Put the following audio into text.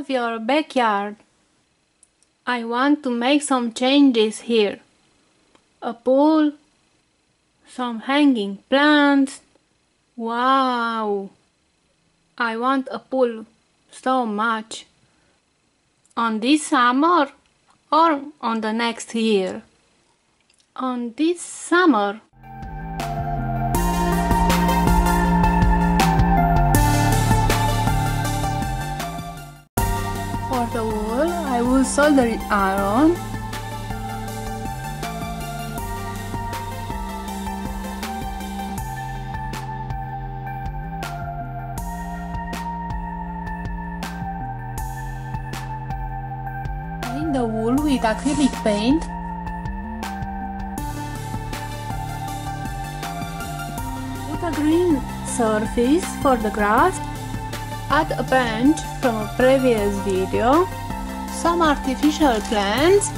of your backyard. I want to make some changes here. A pool, some hanging plants. Wow! I want a pool so much. On this summer or on the next year? On this summer. For the wall, I will solder it iron. Paint the wool with acrylic paint. Put a green surface for the grass. Add a bench from a previous video, some artificial plants